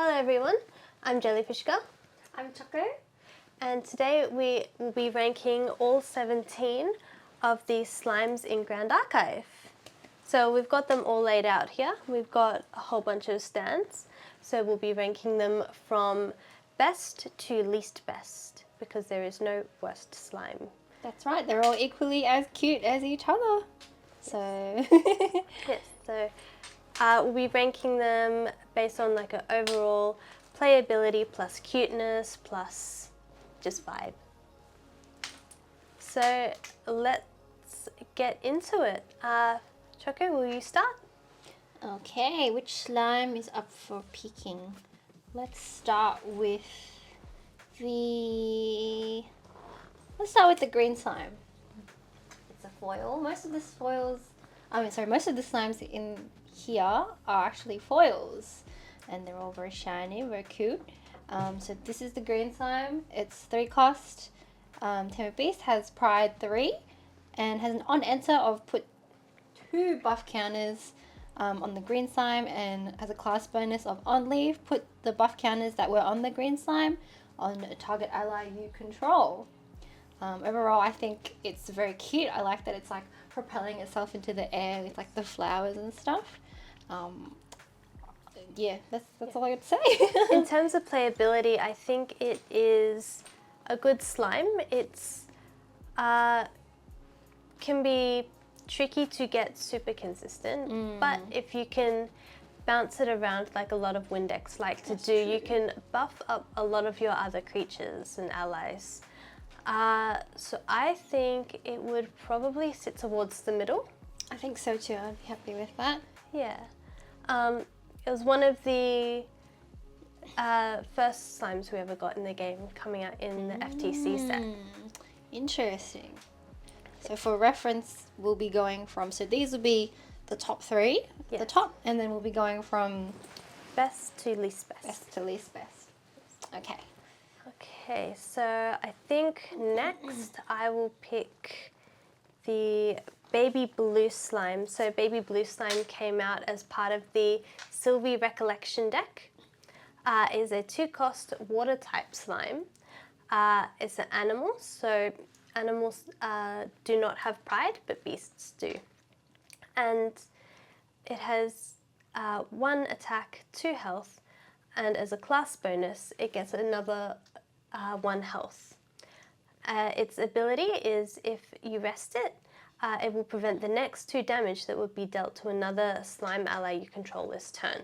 Hello everyone, I'm Jellyfishgirl, I'm Choco. and today we will be ranking all 17 of these slimes in Grand Archive. So we've got them all laid out here. We've got a whole bunch of stands, so we'll be ranking them from best to least best because there is no worst slime. That's right, they're all equally as cute as each other. So, Yes, so we'll be ranking them based on like an overall playability plus cuteness plus just vibe. So let's get into it. Choco, will you start? okay, which slime is up for picking? Let's start with the green slime. It's a foil. Most of the slimes in here are actually foils, and they're all very shiny, very cute. So this is the green slime. It's 3 cost. Tamer Beast has Pride 3 and has an on enter of put 2 buff counters on the green slime, and has a class bonus of on leave put the buff counters that were on the green slime on a target ally you control. Overall, I think it's very cute. I like that it's like propelling itself into the air with like the flowers and stuff. Yeah, that's all I got to say. In terms of playability, I think it is a good slime. It's can be tricky to get super consistent, but if you can bounce it around like a lot of Windex like to do, you can buff up a lot of your other creatures and allies. So I think it would probably sit towards the middle. I think so too. I'd be happy with that. Yeah. It was one of the first slimes we ever got in the game, coming out in the FTC set. Interesting. So for reference, we'll be going from, so these will be the top 3 at the top, and then we'll be going from best to least best. Best to least best. Okay. Okay, so I think next I will pick the Baby Blue Slime. So Baby Blue Slime came out as part of the Sylvie Recollection deck. It is a 2 cost water type slime. It's an animal, so animals do not have pride, but beasts do. And it has 1 attack, 2 health, and as a class bonus, it gets another 1 health. Its ability is if you rest it, it will prevent the next 2 damage that would be dealt to another slime ally you control this turn.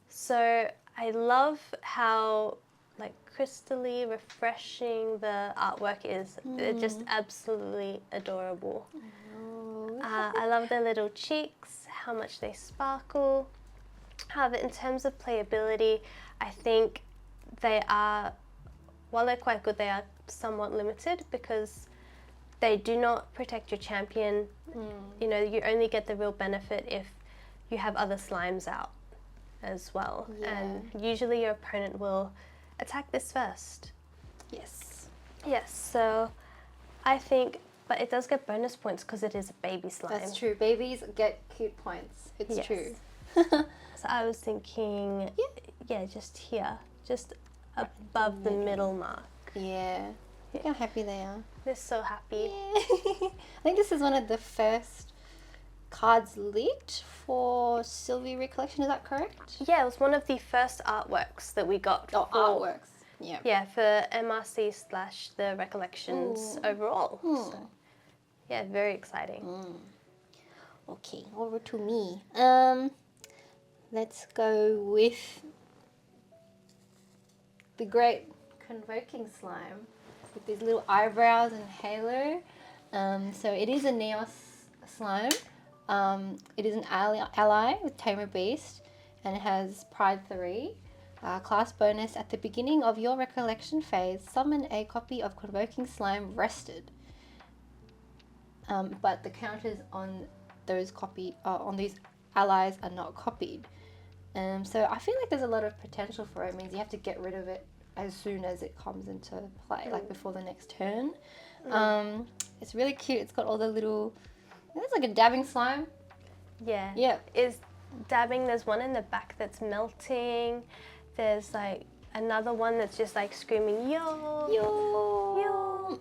So I love how like crystally refreshing the artwork is. They're just absolutely adorable. I love their little cheeks, how much they sparkle. However, in terms of playability, I think they are, while they're quite good, they are somewhat limited because they do not protect your champion. You know, you only get the real benefit if you have other slimes out as well. And usually your opponent will attack this first. Yes. Yes, so I think, but it does get bonus points because it is a baby slime. That's true. Babies get cute points. It's true. So I was thinking, yeah, just here, just above the middle mark. Yeah. Look how happy they are. They're so happy. Yeah. I think this is one of the first cards leaked for Sylvie Recollection, is that correct? Yeah, it was one of the first artworks that we got. Oh, artworks. Yeah. Yeah, for MRC / the Recollections overall. So, yeah, very exciting. Okay, over to me. Let's go with the Great Convoking Slime with these little eyebrows and halo. So it is a Neos slime. It is an ally with Tamer Beast, and it has Pride 3. Class bonus, at the beginning of your recollection phase, summon a copy of Convoking Slime rested. But the counters on those on these allies are not copied. So I feel like there's a lot of potential for it. It means you have to get rid of it as soon as it comes into play, like before the next turn. It's really cute. It's got all the little, it's like a dabbing slime. Yeah. Yeah. Is dabbing, there's one in the back that's melting. There's like another one that's just like screaming yo, Yo.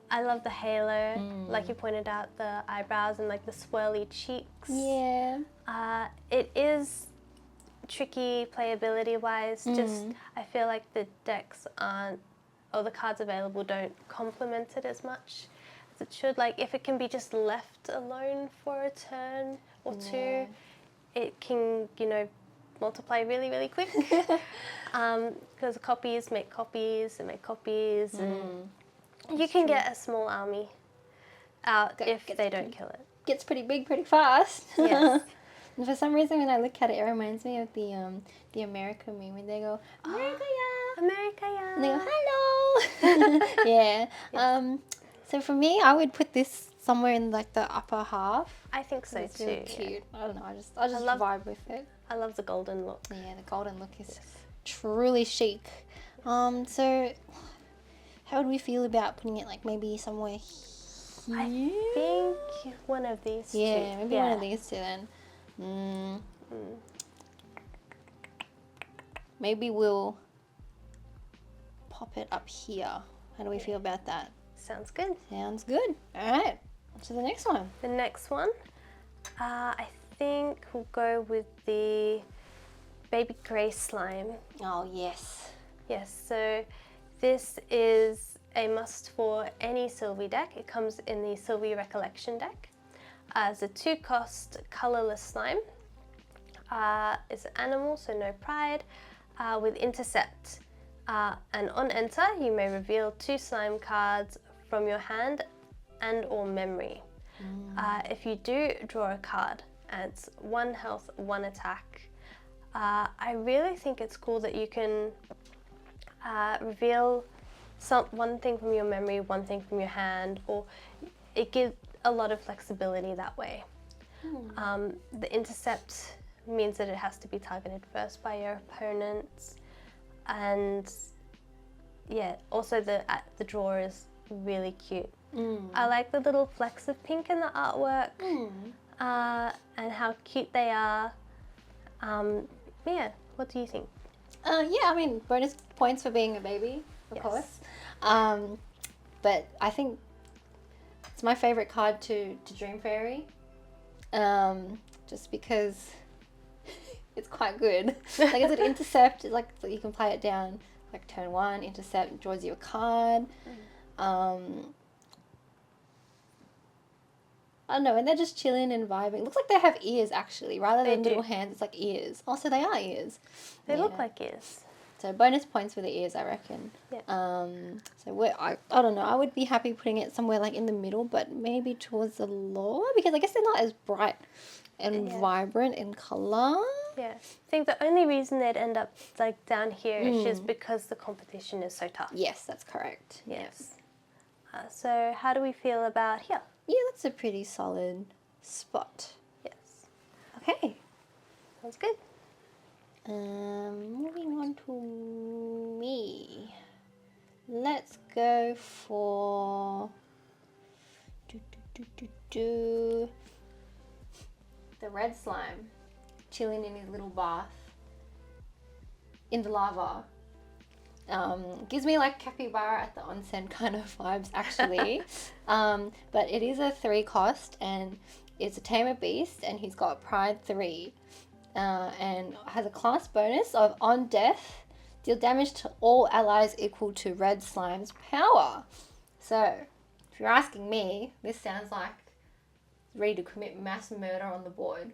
I love the halo, like you pointed out, the eyebrows and like the swirly cheeks. Yeah. It is tricky playability wise. Just I feel like the decks aren't, or the cards available don't complement it as much as it should. Like if it can be just left alone for a turn or two, it can, you know, multiply really, really quick. Because copies make copies and make copies, and you can get a small army out if they don't kill it. Gets pretty big pretty fast. Yes. And for some reason, when I look at it, it reminds me of the America meme when they go America, yeah, America, yeah. and they go hello. Yeah. So for me, I would put this somewhere in like the upper half. I think so It's too. really cute. Yeah. I don't know. I just vibe with it. I love the golden look. Yeah, the golden look is truly chic. So how would we feel about putting it like maybe somewhere here? I think one of these two. Yeah, maybe one of these two then. Maybe we'll pop it up here. How do we feel about that? Sounds good. Sounds good. All right. On to the next one. The next one, I think we'll go with the baby grey slime. Oh, yes. Yes, so this is a must for any Sylvie deck. It comes in the Sylvie Recollection deck. It's a 2-cost colourless slime. It's an animal, so no pride, with intercept. And on enter, you may reveal 2 slime cards from your hand and or memory. If you do draw a card, and it's 1 health, 1 attack, I really think it's cool that you can reveal one thing from your memory, 1 thing from your hand, or it gives a lot of flexibility that way. The intercept means that it has to be targeted first by your opponents, and yeah, also the draw is really cute. I like the little flecks of pink in the artwork, and how cute they are. Yeah, what do you think? Yeah, I mean, bonus points for being a baby, of course. But I think it's my favourite card to Dream Fairy, just because it's quite good. Like it's an intercept, it's like so you can play it down like turn 1, intercept, draws you a card. I don't know, and they're just chilling and vibing. Looks like they have ears actually, rather than little hands. It's like ears. Also, they are ears. They look like ears. So bonus points for the ears, I reckon. Yeah. So I don't know. I would be happy putting it somewhere like in the middle, but maybe towards the lower because I guess they're not as bright and vibrant in color. Yeah, I think the only reason they'd end up like down here is just because the competition is so tough. Yes, that's correct. Yes. So how do we feel about here? Yeah, that's a pretty solid spot. Yes. Okay. Sounds good. Moving on to me. Let's go for the red slime, chilling in his little bath in the lava. Gives me like capybara at the onsen kind of vibes actually. But it is a 3-cost and it's a tamer beast and he's got pride 3. And has a class bonus of on death, deal damage to all allies equal to red slime's power. So, if you're asking me, this sounds like ready to commit mass murder on the board.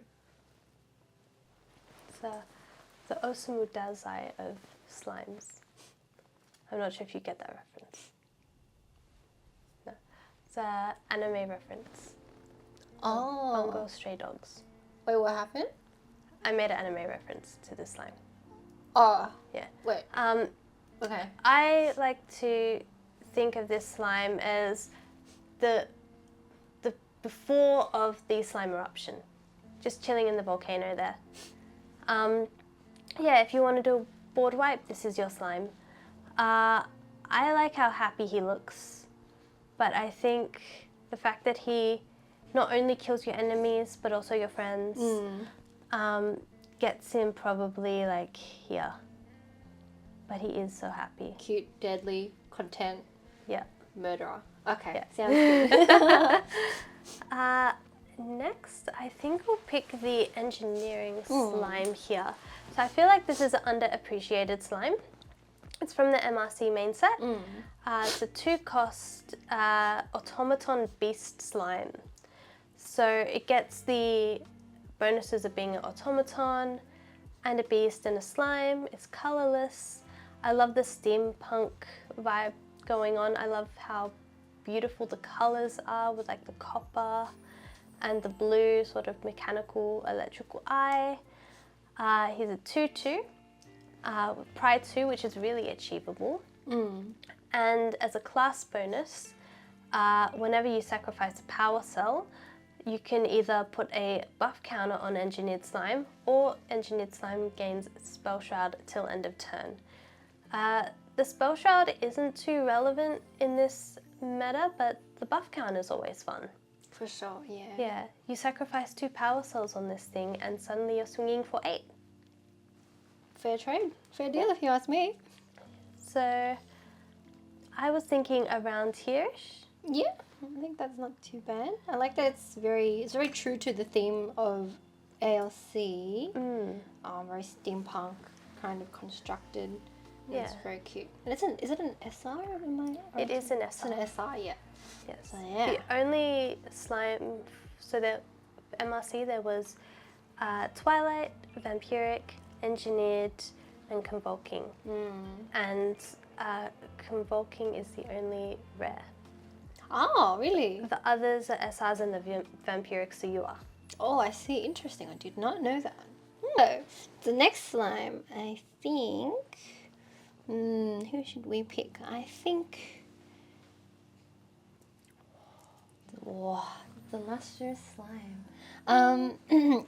It's the Osamu Dazai of slimes. I'm not sure if you get that reference. No. It's an anime reference. Oh. Bungo Stray Dogs. Wait, what happened? I made an anime reference to this slime. Oh. Yeah. Wait. Okay. I like to think of this slime as the before of the slime eruption, just chilling in the volcano there. Yeah, if you want to do a board wipe, this is your slime. I like how happy he looks, but I think the fact that he not only kills your enemies but also your friends gets him probably like here. But he is so happy. Cute, deadly, content, Yeah. murderer. Okay, Yeah. sounds good. Next, I think we'll pick the engineering slime here. So I feel like this is an underappreciated slime. It's from the MRC main set. It's a 2-cost automaton beast slime. So it gets the bonuses of being an automaton and a beast and a slime. It's colorless. I love the steampunk vibe going on. I love how beautiful the colors are with like the copper and the blue sort of mechanical electrical eye. He's a 2/2 with Pride 2, which is really achievable. And as a class bonus, whenever you sacrifice a power cell, you can either put a buff counter on Engineered Slime, or Engineered Slime gains Spell Shroud till end of turn. The Spell Shroud isn't too relevant in this meta, but the buff counter is always fun. For sure, yeah. Yeah, you sacrifice 2 power cells on this thing and suddenly you're swinging for 8. Fair trade. Fair deal if you ask me. So I was thinking around here-ish. Yeah, I think that's not too bad. I like that it's very true to the theme of ALC. Very steampunk kind of constructed. Yeah. It's very cute. And is it an SR? It is an It's SR. an SR, yeah. Yes. So, yeah. The only slime, so the MRC there was Twilight, Vampiric, Engineered, and Convoking. And Convoking is the only rare. Oh, really? The others are SRs and the Vampiric Suyua. Oh, I see. Interesting. I did not know that. So, the next slime, I think... who should we pick? I think... Wow, the lustrous slime.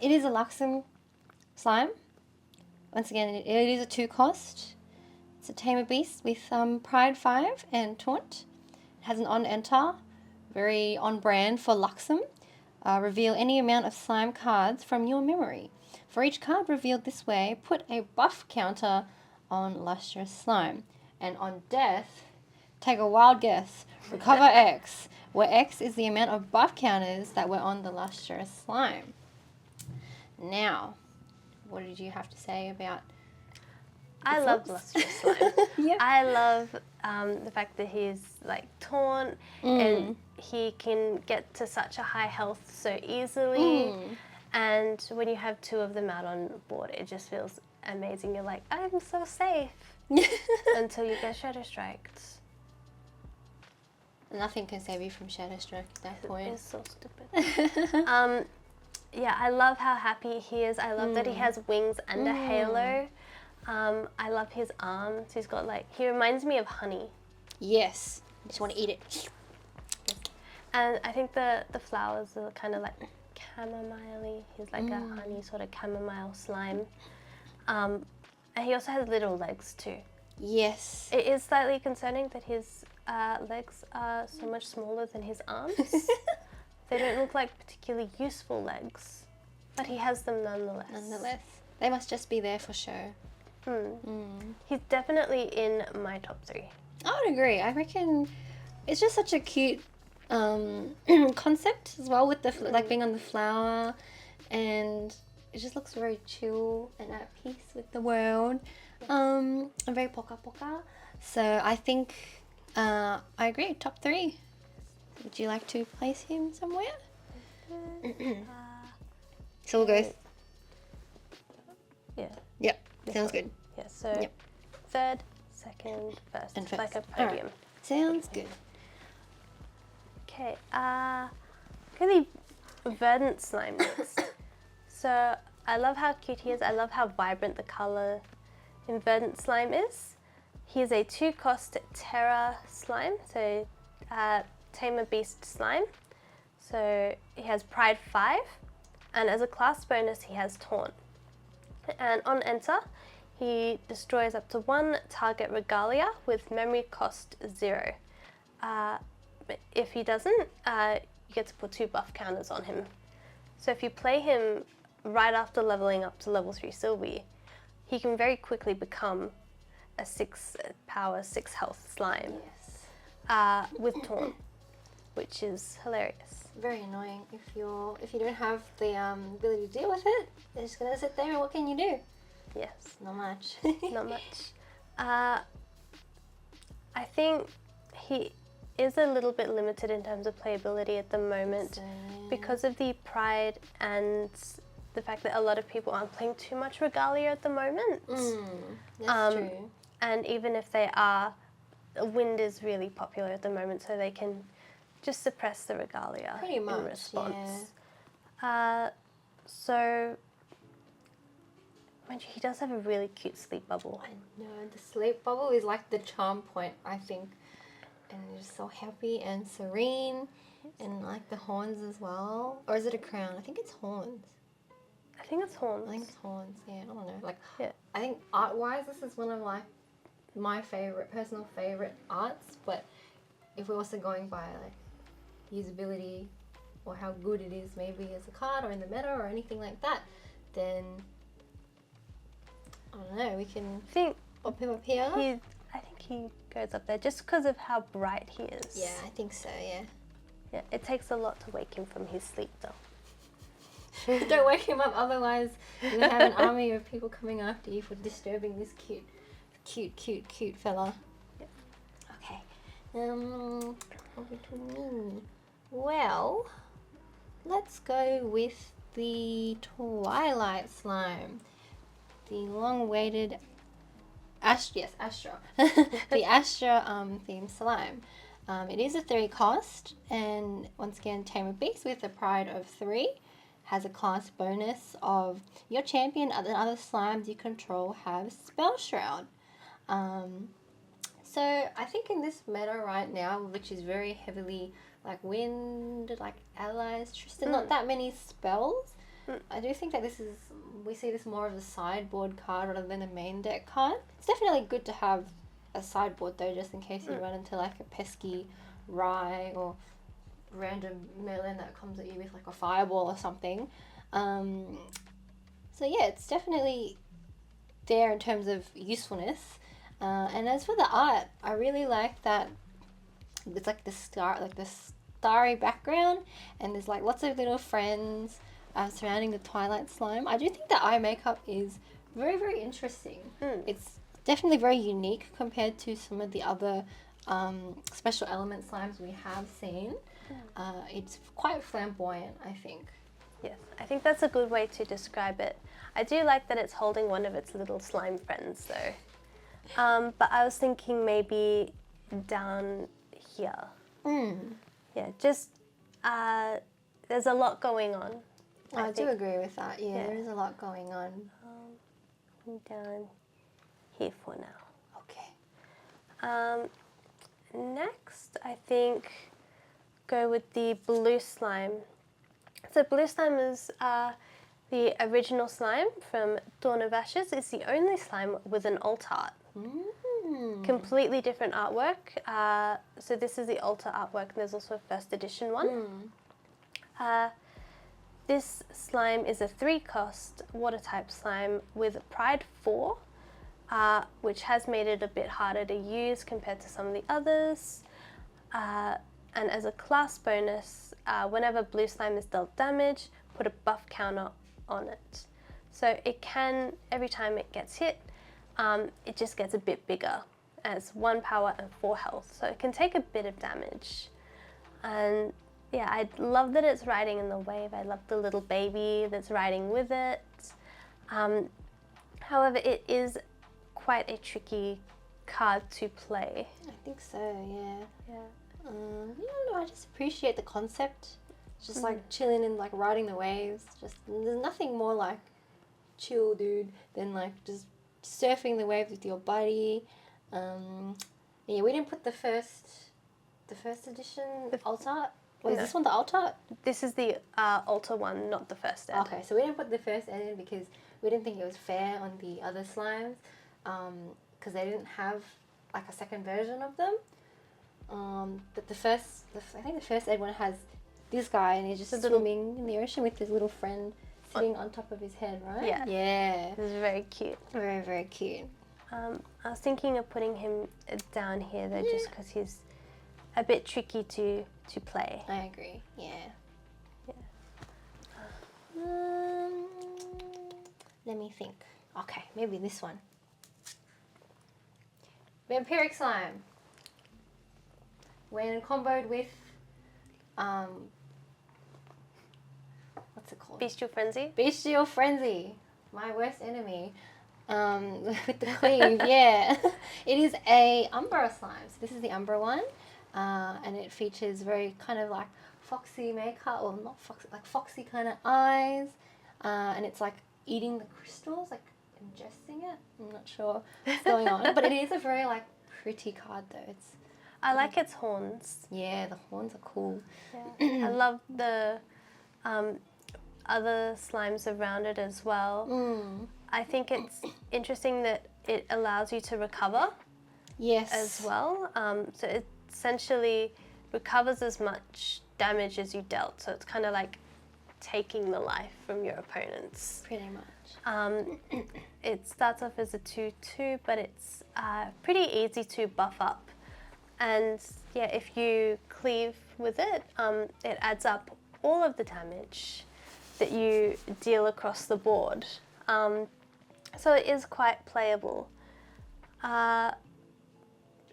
It is a Luxem slime. Once again, it is a 2-cost. It's a Tamer Beast with Pride 5 and Taunt. It has an on-enter, very on-brand for Luxem. Reveal any amount of slime cards from your memory. For each card revealed this way, put a buff counter on lustrous slime. And on death, take a wild guess. Recover X, where X is the amount of buff counters that were on the lustrous slime. Now, what did you have to say about I love lustrous slime. Yep. I love the fact that he's like taunt and he can get to such a high health so easily. And when you have 2 of them out on board, it just feels amazing. You're like, I'm so safe until you get Shadow Striked. Nothing can save you from Shadow Strike at that point. It's so stupid. Yeah, I love how happy he is. I love that he has wings and a halo. I love his arms. He's got like, he reminds me of honey. Yes. I just want to eat it. And I think the flowers are kind of like chamomile-y. He's like a honey sort of chamomile slime. And he also has little legs too. Yes. It is slightly concerning that his legs are so much smaller than his arms. They don't look like particularly useful legs, but he has them nonetheless. Nonetheless. They must just be there for show. He's definitely in my top 3. I would agree. I reckon it's just such a cute concept as well with the like being on the flower, and it just looks very chill and at peace with the world. And very poka poka. So I think I agree. Top 3. Would you like to place him somewhere? So we'll go. Yeah. Yep. Sounds good. Yeah. So Yep. 3rd, 2nd, 1st. And first. Like a All right. podium. Sounds good. Okay. Really verdant slime next. So I love how cute he is. I love how vibrant the color in verdant slime is. He is a 2-cost Terra slime, so Tamer Beast slime. So he has Pride 5, and as a class bonus he has Taunt. And on enter, he destroys up to 1 target regalia with memory cost 0. But if he doesn't, you get to put 2 buff counters on him. So if you play him right after leveling up to level 3 Sylvie, he can very quickly become a 6 power, 6 health slime with Taunt, which is hilarious. Very annoying if you don't have the ability to deal with it. They're just gonna sit there and what can you do? Yes. Not much. Not much. I think he is a little bit limited in terms of playability at the moment because of the pride and the fact that a lot of people aren't playing too much Regalia at the moment. That's true. And even if they are, Wind is really popular at the moment, so they can just suppress the Regalia Pretty much, in response. So, mind you, he does have a really cute sleep bubble. I know, the sleep bubble is like the charm point, I think. And it's so happy and serene. And like the horns as well. Or is it a crown? I think it's horns. I think it's horns. I think it's horns, yeah, I don't know. Like, Yeah. I think art-wise, this is one of like my personal favorite arts. But if we're also going by like usability or how good it is maybe as a card or in the meta or anything like that, then I don't know, we can pop him up here. I think he goes up there just because of how bright he is. Yeah, I think so, yeah. Yeah, it takes a lot to wake him from his sleep though. Don't wake him up, otherwise you're going to have an army of people coming after you for disturbing this cute fella. Yep. Okay. Over to me. Well, let's go with the Twilight Slime. The long-awaited Astra. The Astra themed slime. It is a 3 cost, and once again, Tamer Beast with a pride of 3. Has a class bonus of your champion and other slimes you control have Spell Shroud. So I think in this meta right now, which is very heavily like Wind, like allies, Tristan, not that many spells. I do think that we see this more as a sideboard card rather than a main deck card. It's definitely good to have a sideboard though, just in case you run into like a pesky Rye or random Merlin that comes at you with like a fireball or something. So yeah, it's definitely there in terms of usefulness. And as for the art, I really like that it's like the starry background, and there's like lots of little friends surrounding the Twilight Slime. I do think the eye makeup is very, very interesting. It's definitely very unique compared to some of the other special element slimes we have seen. It's quite flamboyant, I think. Yes, I think that's a good way to describe it. I do like that it's holding one of its little slime friends though. But I was thinking maybe down here. Yeah, just there's a lot going on. I do agree with that. Yeah, there is a lot going on. Down here for now. Okay. Next, I think go with the blue slime. So blue slime is the original slime from Dawn of Ashes. It's the only slime with an alt art. Completely different artwork. So this is the altar artwork, and there's also a first edition one. This slime is a 3 cost water type slime with Pride 4, which has made it a bit harder to use compared to some of the others. And as a class bonus, whenever blue slime is dealt damage, put a buff counter on it. So it can, every time it gets hit, it just gets a bit bigger as 1 power and 4 health. So it can take a bit of damage. And yeah, I love that it's riding in the wave. I love the little baby that's riding with it. However, it is quite a tricky card to play. I think so, yeah. I don't know, I just appreciate the concept. Just like chilling and like riding the waves. Just there's nothing more like chill, dude, than like just surfing the waves with your buddy. Yeah, we didn't put the first edition alt art. Is this one the alt art? This is the altar one, not the first ed. Okay, so we didn't put the first ed in because we didn't think it was fair on the other slimes, because they didn't have like a second version of them. But I think the first ed one has this guy, and he's just swimming in the ocean with his little friend sitting on top of his head, right? Yeah. Yeah. This is very cute. Very, very cute. I was thinking of putting him down here though, just because he's a bit tricky to play. I agree. Yeah. Yeah. Let me think. Okay, maybe this one. Vampiric slime. When comboed with, what's it called? Bestial Frenzy. Bestial Frenzy. My worst enemy. With the cleave, yeah. It is a Umbra slime. So this is the Umbra one. And it features very kind of like foxy makeup, or not foxy, like foxy kind of eyes. And it's like eating the crystals, like ingesting it. I'm not sure what's going on. But it is a very like pretty card though. I like its horns. Yeah, the horns are cool. Yeah. I love the other slimes around it as well. I think it's interesting that it allows you to recover Yes. as well. So it essentially recovers as much damage as you dealt. So it's kind of like taking the life from your opponents. Pretty much. It starts off as a 2/2, but it's pretty easy to buff up. And yeah, if you cleave with it, it adds up all of the damage that you deal across the board. So it is quite playable. Even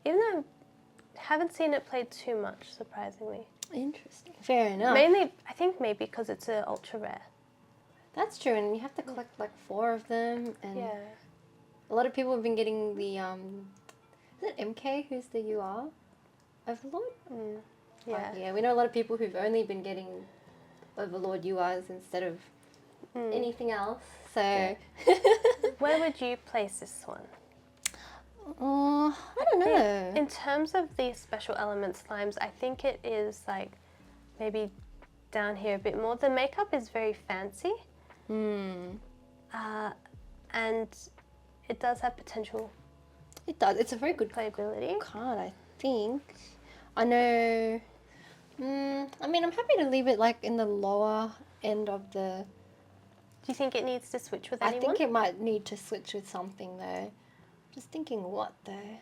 though I haven't seen it played too much, surprisingly. Interesting. Fair enough. Mainly, I think maybe because it's an ultra rare. That's true, and you have to collect like 4 of them, and Yeah. a lot of people have been getting the is it MK who's the UR Overlord? Yeah. Yeah, we know a lot of people who've only been getting Overlord URs instead of anything else. So Where would you place this one? I don't know. In terms of the special element slimes, I think it is like maybe down here a bit more. The makeup is very fancy. And it does have potential It does. It's a very good playability. card, I think. I know. I mean, I'm happy to leave it like in the lower end of the. Do you think it needs to switch with I anyone? think it might need to switch with something though. Just thinking what though.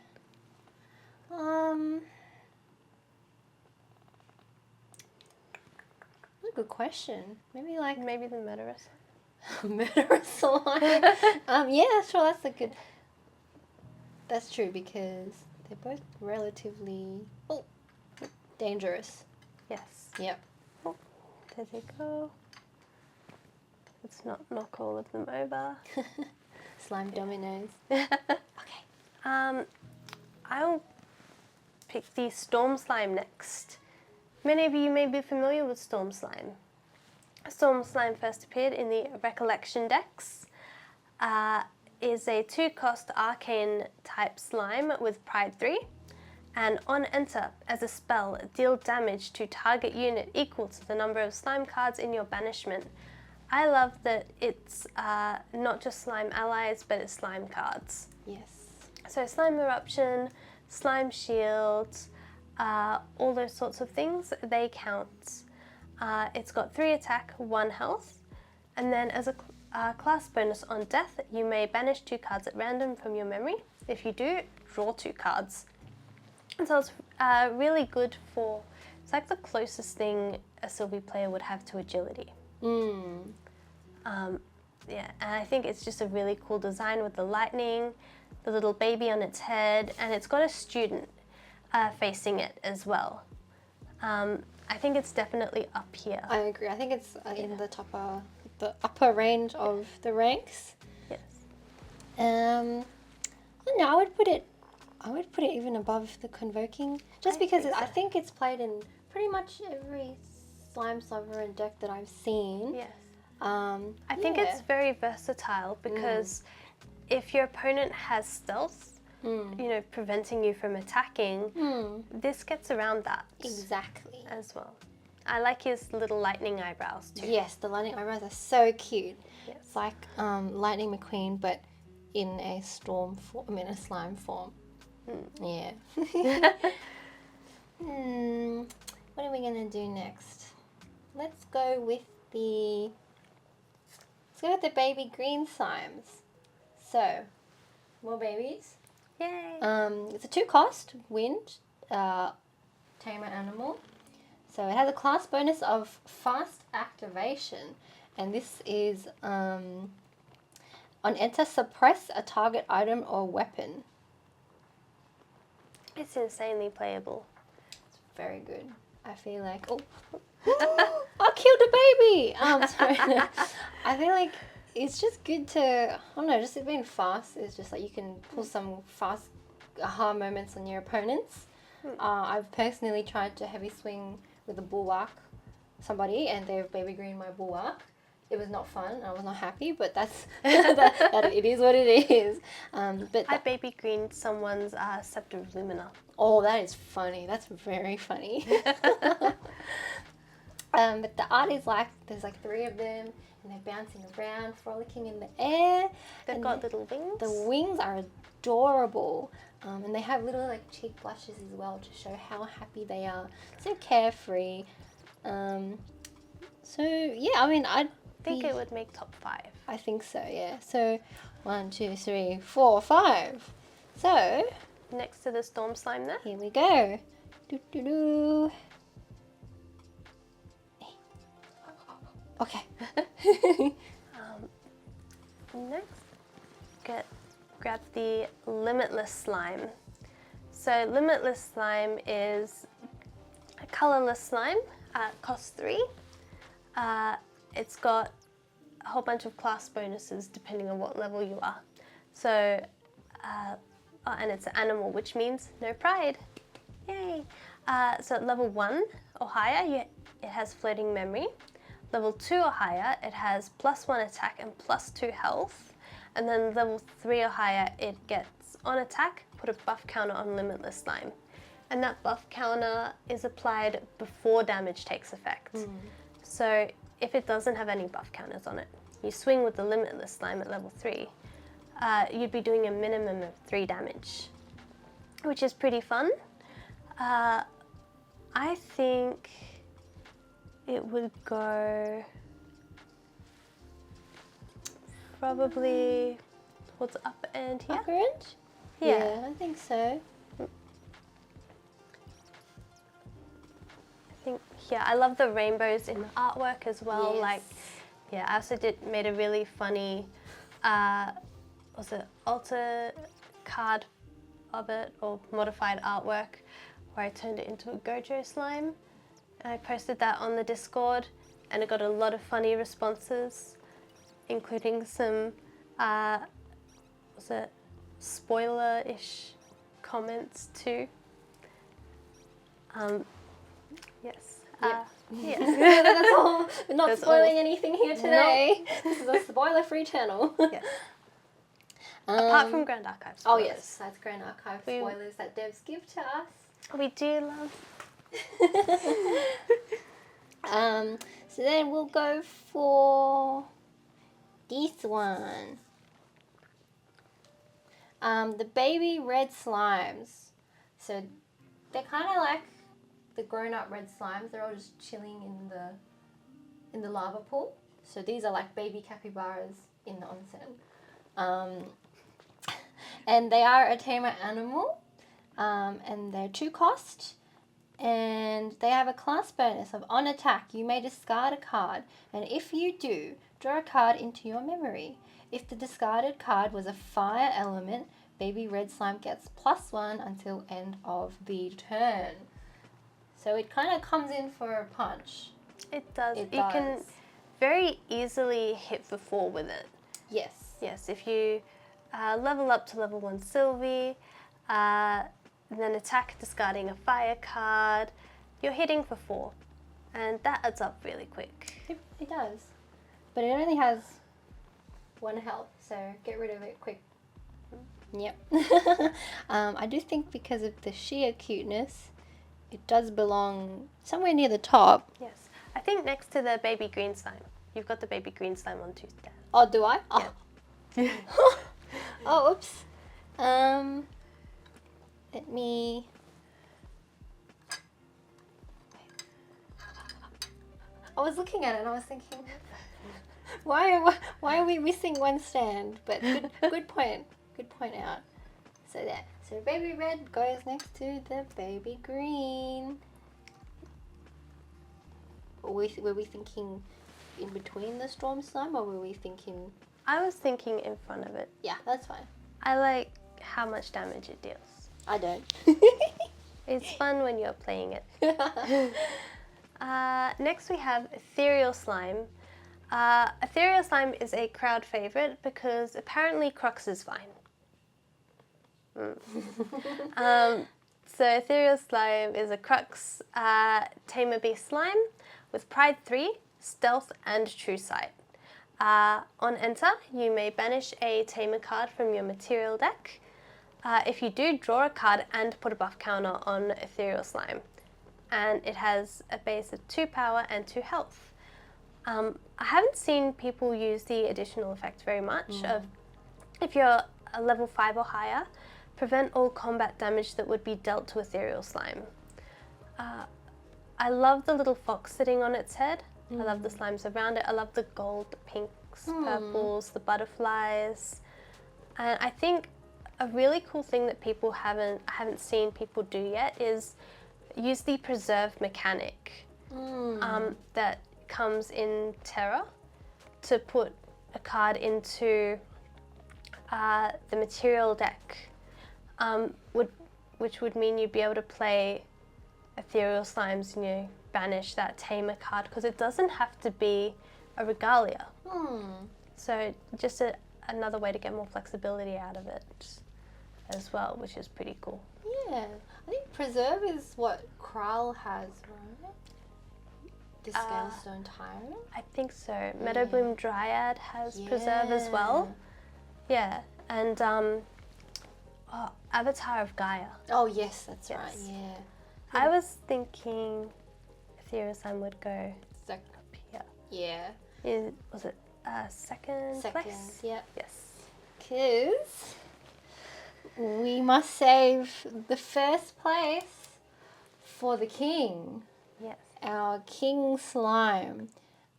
That's a good question. Maybe like Maybe the murderous. murderous slime. Yeah, sure. That's a good. That's true because they're both relatively dangerous. Yes. Yep. There they go. Let's not knock all of them over. Slime dominoes. I'll pick the Storm Slime next. Many of you may be familiar with Storm Slime. Storm Slime first appeared in the Recollection decks. Is a 2-cost arcane type slime with Pride 3. And on enter, as a spell, deal damage to target unit equal to the number of slime cards in your banishment. I love that it's not just slime allies, but it's slime cards. Yes. So slime eruption, slime shields, all those sorts of things, they count. It's got 3 attack, 1 health, and then as a class bonus on death, you may banish 2 cards at random from your memory. If you do, draw 2 cards. And so it's really good for, it's like the closest thing a Sylvie player would have to agility. Yeah, and I think it's just a really cool design with the lightning, the little baby on its head, and it's got a student facing it as well. I think it's definitely up here. I agree. I think it's in the upper range of the ranks. Yes. No, I would put it even above the Convoking, just because I think it's played in pretty much every Slime Sovereign deck that I've seen. Yes. I think it's very versatile because if your opponent has stealth, you know, preventing you from attacking, this gets around that. Exactly. As well. I like his little lightning eyebrows too. Yes, the lightning eyebrows are so cute. Yes. It's like Lightning McQueen, but in a slime form. Yeah. What are we gonna do next? Let's go with the let's go with the baby green slimes. So, more babies. Yay! It's a 2-cost wind tamer animal. So it has a class bonus of fast activation, and this is on enter, suppress a target item or weapon. It's insanely playable. It's very good. I feel like I killed a baby. Sorry. I feel like it's just good to, I don't know, just it being fast is just like you can pull some fast aha moments on your opponents. I've personally tried to heavy swing with a bulwark somebody and they've baby green my bulwark. It was not fun. I was not happy, but that's that it is what it is. But I baby greened someone's Scepter of Lumina. oh, that is funny. That's very funny. But the art is like there's like 3 of them and they're bouncing around, frolicking in the air. They've got little wings. The wings are adorable. And they have little like cheek blushes as well to show how happy they are. So carefree. So yeah, I mean I think it would make top 5. I think so, yeah. So 1, 2, 3, 4, 5. So Next to the storm slime there. here we go. Doo, doo, doo. Okay. Next, grab the Limitless slime. So Limitless slime is a colorless slime. Costs 3. It's got a whole bunch of class bonuses depending on what level you are. So, and it's an animal, which means no pride. Yay! So at level 1 or higher, it has floating memory. Level 2 or higher, it has +1 attack and +2 health. And then level 3 or higher, it gets on attack, put a buff counter on Limitless slime. And that buff counter is applied before damage takes effect. So if it doesn't have any buff counters on it, you swing with the Limitless slime at level 3, you'd be doing a minimum of 3 damage, which is pretty fun. I think it would go probably towards the upper end here. Upper end? Yeah, I think so. I love the rainbows in the artwork as well. Yes. Like, yeah, I also made a really funny, alter card of it or modified artwork where I turned it into a Gojo slime. And I posted that on the Discord and it got a lot of funny responses, including some, spoiler-ish comments too. Yes. Yep. Yeah. That's all. We're not That's spoiling all. anything here today. This is a spoiler-free channel. Yes. Apart from Grand Archive Oh spoilers. yes, that's Grand Archive spoilers that devs give to us. We do love. So then we'll go for this one. The baby red slimes. So they're kind of like the grown-up red slimes. They're all just chilling in the lava pool. So these are like baby capybaras in the onsen. And they are a tamer animal. And they're 2-cost. And they have a class bonus of on attack, you may discard a card. And if you do, draw a card into your memory. If the discarded card was a fire element, baby red slime gets +1 until end of the turn. So it kind of comes in for a punch. It does. It You can does. very easily hit for 4 with it. Yes. Yes, if you level up to level 1 Sylvie, then attack discarding a fire card, you're hitting for 4. And that adds up really quick. It does. But it only has 1 health, so get rid of it quick. Yep. I do think because of the sheer cuteness, it does belong somewhere near the top. Yes. I think next to the baby green slime. You've got the baby green slime on Tuesday. Oh, do I? Oh. Yeah. Oh, oops. Let me... I was looking at it and I was thinking, Why are we missing one stand? But good point. Good point out. So there. So baby red goes next to the baby green. Were we thinking in between the storm slime, or were we thinking? I was thinking in front of it. Yeah, that's fine. I like how much damage it deals. I don't. It's fun when you're playing it. Next we have Ethereal Slime. Ethereal Slime is a crowd favourite because apparently Crocs is fine. So Ethereal Slime is a Crux Tamer Beast Slime with Pride 3, Stealth and True Sight. On enter, you may banish a Tamer card from your material deck. If you do, draw a card and put a buff counter on Ethereal Slime. And it has a base of 2 power and 2 health. I haven't seen people use the additional effect very much of, if you're a level 5 or higher, prevent all combat damage that would be dealt to Ethereal Slime. I love the little fox sitting on its head. I love the slimes around it. I love the gold, the pinks, purples, the butterflies. And I think a really cool thing that I haven't seen people do yet is use the preserve mechanic that comes in Terra to put a card into the material deck, which would mean you'd be able to play Ethereal Slimes and you banish that Tamer card, because it doesn't have to be a Regalia. So just another way to get more flexibility out of it as well, which is pretty cool. Yeah, I think Preserve is what Kral has, right? The Scalestone Tyrant? I think so. Meadowbloom Dryad has Preserve as well. Yeah, and Avatar of Gaia. Oh yes, that's right, yeah. I was thinking Ethereal Slime would go up here. Yeah. Was it second place? Yep. Yes. Because we must save the first place for the king. Yes. Our king slime.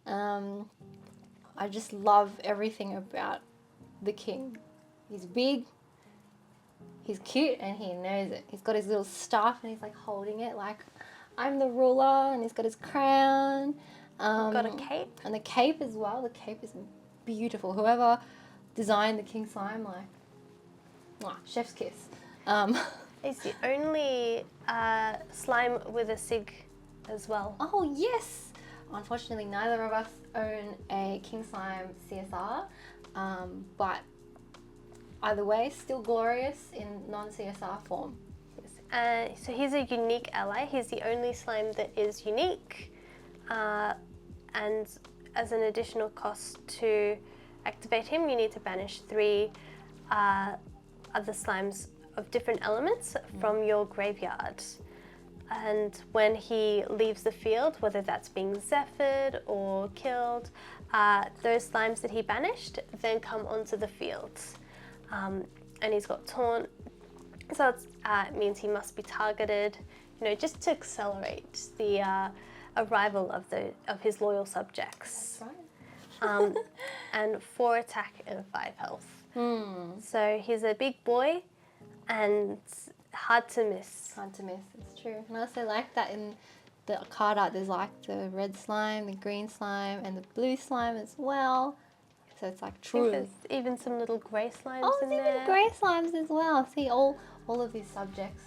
I just love everything about the king. He's big, he's cute, and he knows it. He's got his little staff and he's like holding it like, I'm the ruler, and he's got his crown. Got a cape. And the cape as well. The cape is beautiful. Whoever designed the king slime, like, mwah, chef's kiss. He's the only slime with a sig as well. Oh yes! Unfortunately, neither of us own a king slime CSR, but either way, still glorious in non-CSR form. So he's a unique ally. He's the only slime that is unique. And as an additional cost to activate him, you need to banish 3 other slimes of different elements from your graveyard. And when he leaves the field, whether that's being zephyred or killed, those slimes that he banished then come onto the field. And he's got taunt, so it means he must be targeted, just to accelerate the arrival of his loyal subjects. That's right. And 4 attack and 5 health. So he's a big boy and hard to miss. Hard to miss, it's true. And I also like that in the card art there's like the red slime, the green slime, and the blue slime as well. So it's like true. I think there's even some little grey slimes Oh, in there's there. even grey slimes as well. See, all of these subjects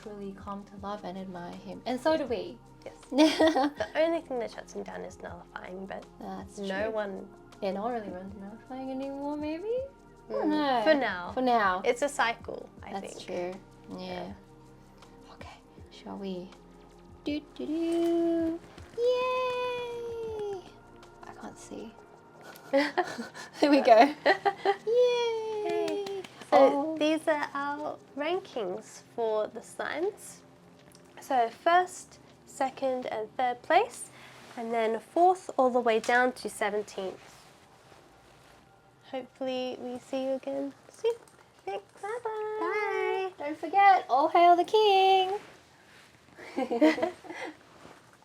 truly come to love and admire him. And so do we. Yes. The only thing that shuts him down is nullifying, but That's no true. one... Yeah, no one really runs nullifying anymore, maybe? I don't know. For now. For now. It's a cycle, I think. That's true. Yeah. Okay, shall we? Do do do. Yay! I can't see. There we go. Yay! So these are our rankings for the slimes. So first, second and third place, and then 4th all the way down to 17th. Hopefully we see you again soon. Thanks. Bye-bye. Don't forget, all hail the king!